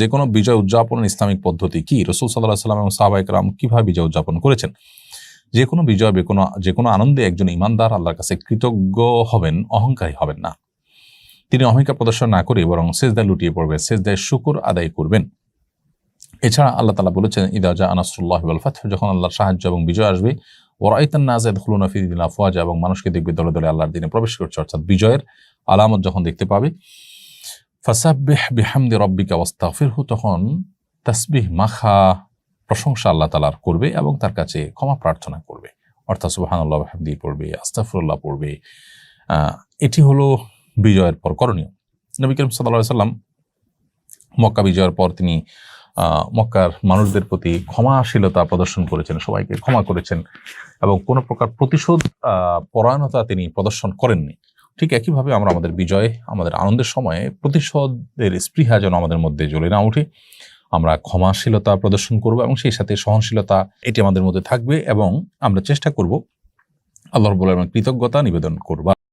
যে কোনো বিজয় উদযাপনের ইসলামিক পদ্ধতি কি, রাসূল সাল্লাল্লাহু আলাইহি ওয়াসাল্লাম এবং সাহাবায়ে কেরাম কিভাবে বিজয় উদযাপন করেছেন। যে কোনো বিজয় যে কোনো আনন্দে একজন ঈমানদার আল্লাহর কাছে কৃতজ্ঞ হবেন, অহংকারী হবেন না। তিনি অহংকার প্রদর্শন না করে বরং সিজদায় লুটিয়ে পড়বেন, সিজদায় শুকর আদায় করবেন। এছাড়া আল্লাহ তাআলা বলেছেন, ইদা জাআ নাসরুল্লাহি ওয়াল ফাতহ, যখন আল্লাহর সাহায্য এবং বিজয় আসবে, ওয়া রাআইতান নাসা ইয়াদখুলুনা ফি দীনিল্লাহি আফওয়াজা, এবং মানুষকে দেখবে দলে দলে আল্লাহর দ্বীনে প্রবেশ করছে, অর্থাৎ বিজয়ের আলামত যখন দেখতে পাবে। ফাসাব্বিহ বিহামদি রাব্বিকা ওয়াস্তাগফিরহু, তখন তাসবিহ মাখা প্রশংসা আল্লাহ তাআলার করবে এবং তার কাছে ক্ষমা প্রার্থনা করবে, অর্থাৎ সুবহানাল্লাহ ওয়া বিহামদিহি পড়বে, আস্তাগফিরুল্লাহ পড়বে। এটি হলো বিজয়ের পর করণীয়। নবী করিম সাল্লাল্লাহু আলাইহি ওয়াসাল্লাম মক্কা বিজয়ের পর তিনি মক্কার মানুষদের প্রতি ক্ষমাশীলতা প্রদর্শন করেছেন, সবাইকে ক্ষমা করেছেন এবং কোনো প্রকার প্রতিশোধ পরায়ণতা তিনি প্রদর্শন করেননি। ঠিক একইভাবে আমরা আমাদের বিজয়, আমাদের আনন্দের সময়ে প্রতিশোধের স্পৃহা যেন আমাদের মধ্যে জ্বলে না ওঠে, আমরা ক্ষমাশীলতা প্রদর্শন করব এবং সেই সাথে সহনশীলতা, এটি আমাদের মধ্যে থাকবে এবং আমরা চেষ্টা করব আল্লাহ রাব্বুল আলামিনের কৃতজ্ঞতা নিবেদন করব।